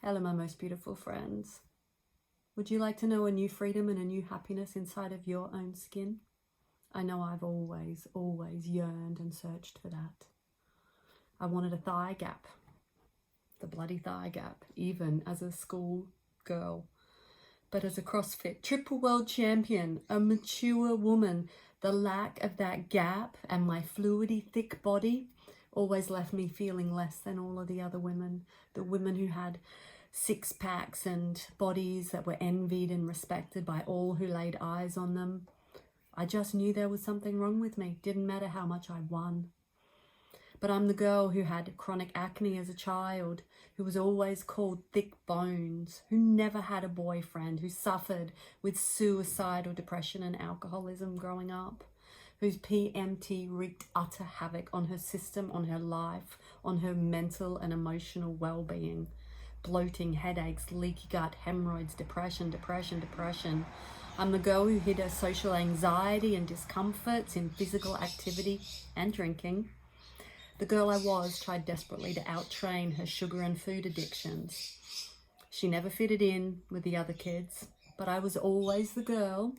Hello, my most beautiful friends. Would you like to know a new freedom and a new happiness inside of your own skin? I know I've always yearned and searched for that. I wanted a thigh gap, the bloody thigh gap, even as a school girl. But as a CrossFit triple world champion, a mature woman, the lack of that gap and my fluidy, thick body always left me feeling less than all of the other women, the women who had six packs and bodies that were envied and respected by all who laid eyes on them. I just knew there was something wrong with me. Didn't matter how much I won. But I'm the girl who had chronic acne as a child, who was always called thick bones, who never had a boyfriend, who suffered with suicidal depression and alcoholism growing up, whose PMT wreaked utter havoc on her system, on her life, on her mental and emotional well-being. Bloating, headaches, leaky gut, hemorrhoids, depression. I'm the girl who hid her social anxiety and discomforts in physical activity and drinking. The girl I was tried desperately to out-train her sugar and food addictions. She never fitted in with the other kids, but I was always the girl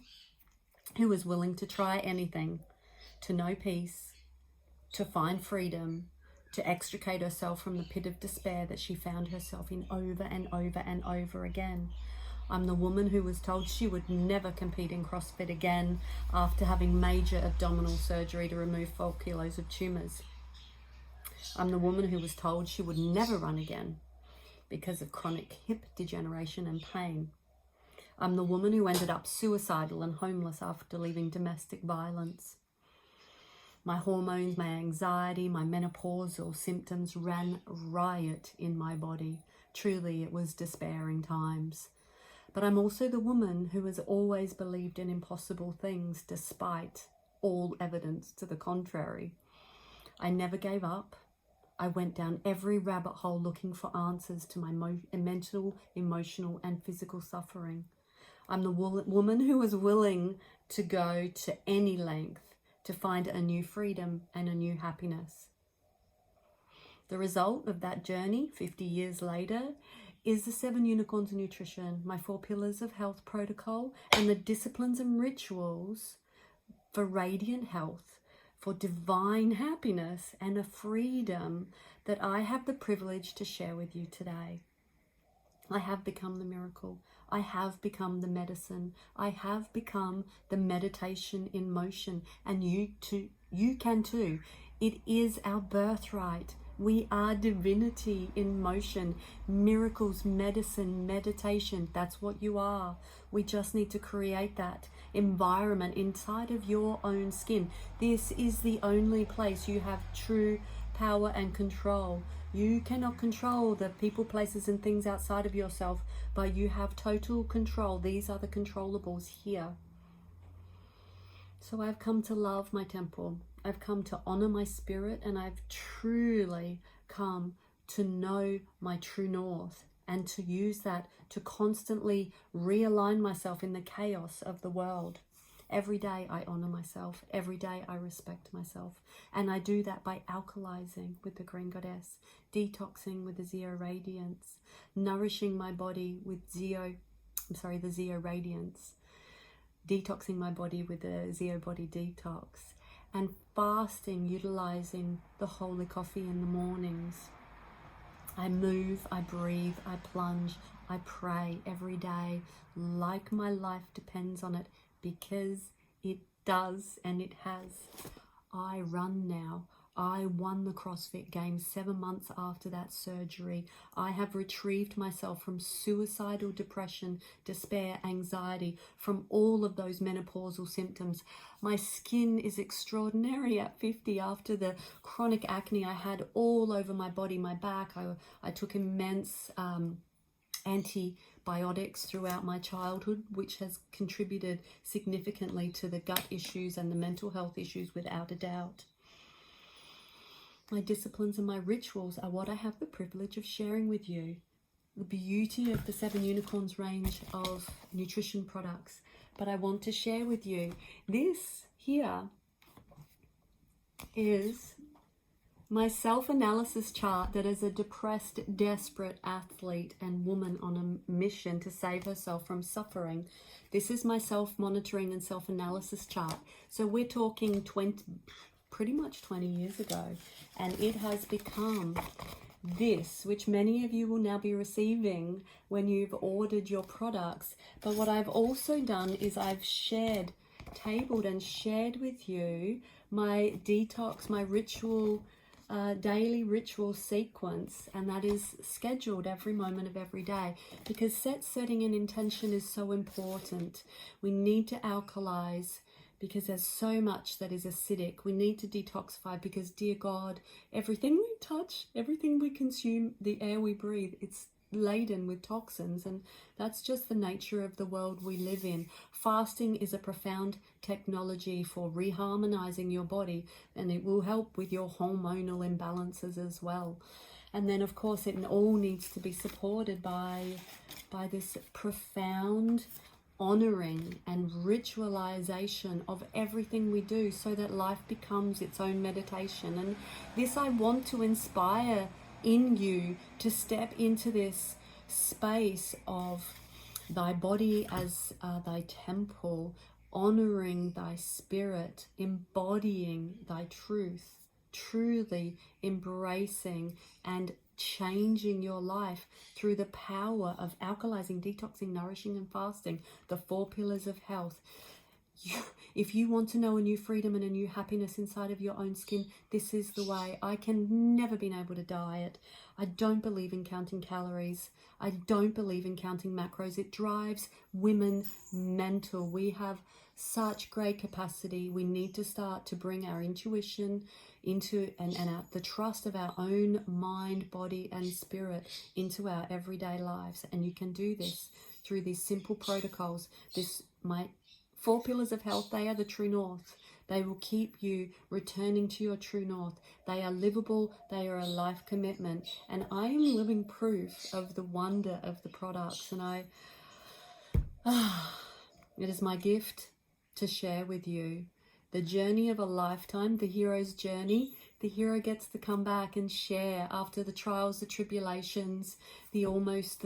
who was willing to try anything, to know peace, to find freedom, to extricate herself from the pit of despair that she found herself in over and over again. I'm the woman who was told she would never compete in CrossFit again after having major abdominal surgery to remove 4 kilos of tumours. I'm the woman who was told she would never run again because of chronic hip degeneration and pain. I'm the woman who ended up suicidal and homeless after leaving domestic violence. My hormones, my anxiety, my menopausal symptoms ran riot in my body. Truly, it was despairing times. But I'm also the woman who has always believed in impossible things despite all evidence to the contrary. I never gave up. I went down every rabbit hole looking for answers to my mental, emotional, and physical suffering. I'm the woman who was willing to go to any length to find a new freedom and a new happiness. The result of that journey 50 years later is the 7 unicorns of nutrition, my 4 pillars of health protocol, and the disciplines and rituals for radiant health, for divine happiness and a freedom that I have the privilege to share with you today. I have become the miracle. I have become the medicine. I have become the meditation in motion. And you too, you can too. It is our birthright. We are divinity in motion. Miracles, medicine, meditation. That's what you are. We just need to create that environment inside of your own skin. This is the only place you have true power and control. You cannot control the people, places, and things outside of yourself, but you have total control. These are the controllables here. So I've come to love my temple. I've come to honor my spirit, and I've truly come to know my true north and to use that to constantly realign myself in the chaos of the world. Every day I honor myself. Every day I respect myself. And I do that by alkalising with the Green Goddess, detoxing with the Zeo Radiance, nourishing my body with the Zeo Radiance, detoxing my body with the Zeo Body Detox, and fasting, utilising the holy coffee in the mornings. I move, I breathe, I plunge, I pray every day like my life depends on it, because it does and it has. I run now. I won the CrossFit Games 7 months after that surgery. I have retrieved myself from suicidal depression, despair, anxiety, from all of those menopausal symptoms. My skin is extraordinary at 50 after the chronic acne I had all over my body, my back. I took immense antibiotics throughout my childhood, which has contributed significantly to the gut issues and the mental health issues without a doubt. My disciplines and my rituals are what I have the privilege of sharing with you. The beauty of the 7 Unicorns range of nutrition products. But I want to share with you, this here is My self-analysis chart that as a depressed, desperate athlete and woman on a mission to save herself from suffering, this is my self-monitoring and self-analysis chart. So we're talking pretty much 20 years ago, and it has become this, which many of you will now be receiving when you've ordered your products. But what I've also done is I've tabled and shared with you my detox, my ritual, daily ritual sequence, and that is scheduled every moment of every day, because setting and intention is so important. We need to alkalize because there's so much that is acidic. We need to detoxify because, dear God, everything we touch, everything we consume, the air we breathe, it's laden with toxins, and that's just the nature of the world we live in. Fasting is a profound technology for reharmonizing your body, and it will help with your hormonal imbalances as well. And then of course it all needs to be supported by this profound honoring and ritualization of everything we do, so that life becomes its own meditation. And this I want to inspire in you, to step into this space of thy body as thy temple, honoring thy spirit, embodying thy truth, truly embracing and changing your life through the power of alkalizing, detoxing, nourishing, and fasting, the 4 pillars of health. If you want to know a new freedom and a new happiness inside of your own skin, this is the way. I can never been able to diet. I don't believe in counting calories. I don't believe in counting macros. It drives women mental. We have such great capacity. We need to start to bring our intuition into the trust of our own mind, body, and spirit into our everyday lives. And you can do this through these simple protocols. My 4 pillars of health, they are the true north. They will keep you returning to your true north. They are livable. They are a life commitment. And I am living proof of the wonder of the products. And it is my gift to share with you the journey of a lifetime, the hero's journey. The hero gets to come back and share after the trials, the tribulations, the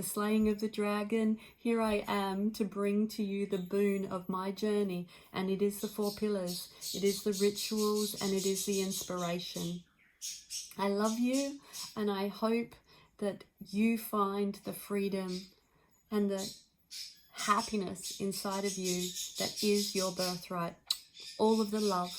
slaying of the dragon. Here I am to bring to you the boon of my journey. And it is the 4 pillars. It is the rituals, and it is the inspiration. I love you, and I hope that you find the freedom and the happiness inside of you that is your birthright. All of the love.